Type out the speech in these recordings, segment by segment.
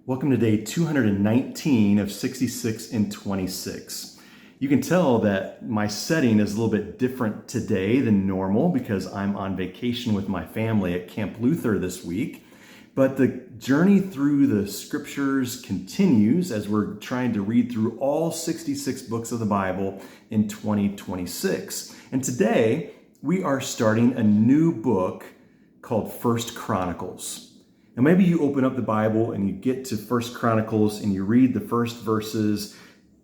Welcome to day 219 of 66 in 26. You can tell that my setting is a little bit different today than normal because I'm on vacation with my family at Camp Luther this week. But the journey through the scriptures continues as we're trying to read through all 66 books of the Bible in 2026. And today we are starting a new book called Chronicles. Now maybe you open up the Bible and you get to 1 Chronicles and you read the first verses.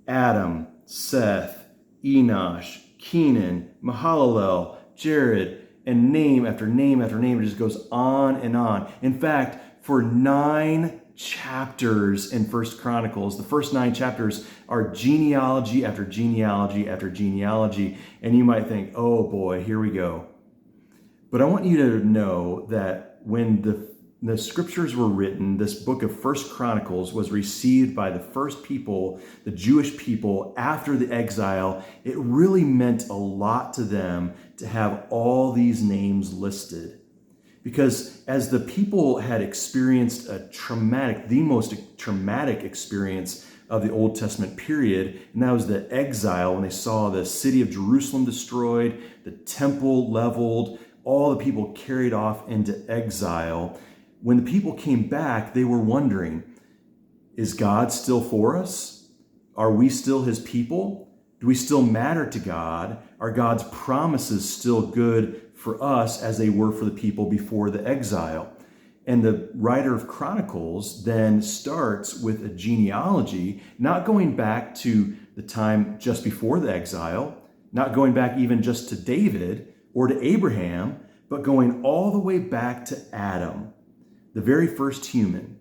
Adam, Seth, Enosh, Kenan, Mahalalel, Jared, and name after name after name. It just goes on and on. In fact, for 9 chapters in 1 Chronicles, the first 9 chapters are genealogy after genealogy after genealogy. And you might think, oh boy, here we go. But I want you to know that when the scriptures were written, this book of 1 Chronicles was received by the first people, the Jewish people, after the exile. It really meant a lot to them to have all these names listed. Because as the people had experienced the most traumatic experience of the Old Testament period, and that was the exile, when they saw the city of Jerusalem destroyed, the temple leveled, all the people carried off into exile. When the people came back, they were wondering, is God still for us? Are we still his people? Do we still matter to God? Are God's promises still good for us as they were for the people before the exile? And the writer of Chronicles then starts with a genealogy, not going back to the time just before the exile, not going back even just to David or to Abraham, but going all the way back to Adam, the very first human,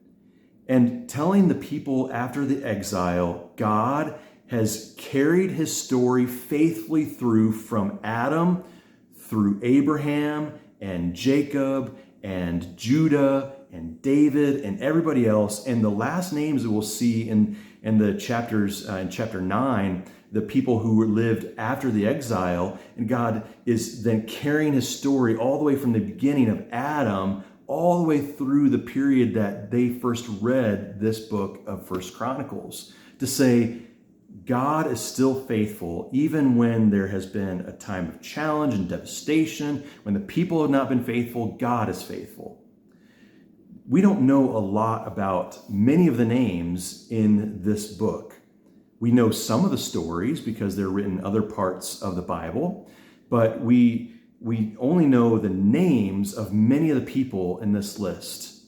and telling the people after the exile, God has carried his story faithfully through from Adam, through Abraham and Jacob and Judah and David and everybody else. And the last names that we'll see in the chapters, in chapter 9, the people who lived after the exile, and God is then carrying his story all the way from the beginning of Adam all the way through the period that they first read this book of 1 Chronicles, to say God is still faithful even when there has been a time of challenge and devastation. When the people have not been faithful, God is faithful. We don't know a lot about many of the names in this book. We know some of the stories because they're written in other parts of the Bible, but we only know the names of many of the people in this list.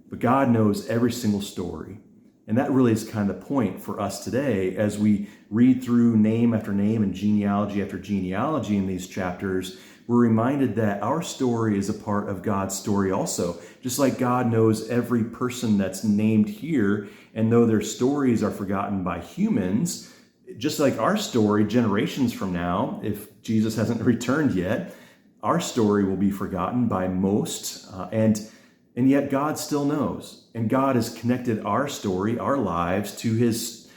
But God knows every single story. And that really is kind of the point for us today as we read through name after name and genealogy after genealogy in these chapters. We're reminded that our story is a part of God's story also. Just like God knows every person that's named here, and though their stories are forgotten by humans, just like our story generations from now, if Jesus hasn't returned yet, our story will be forgotten by most, and yet God still knows. And God has connected our story, our lives, to his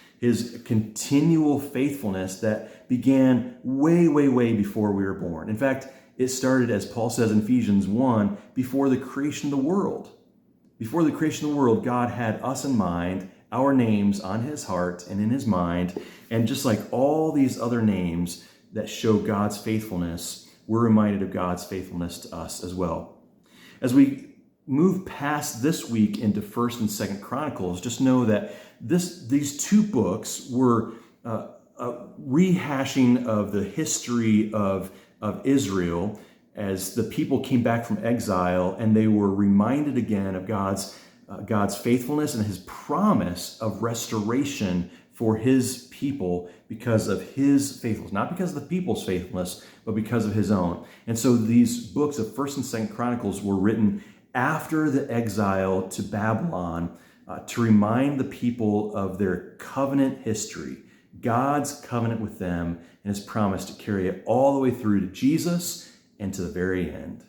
continual faithfulness that began way, way, way before we were born. In fact, it started, as Paul says in Ephesians 1, before the creation of the world. Before the creation of the world, God had us in mind, our names on his heart and in his mind. And just like all these other names that show God's faithfulness, we're reminded of God's faithfulness to us as well. As we move past this week into 1 and 2 Chronicles, just know that these 2 books were a rehashing of the history of Israel as the people came back from exile, and they were reminded again of God's faithfulness and his promise of restoration for his people because of his faithfulness, not because of the people's faithfulness, but because of his own. And so these books of 1 and 2 Chronicles were written after the exile to Babylon to remind the people of their covenant history, God's covenant with them, and his promise to carry it all the way through to Jesus and to the very end.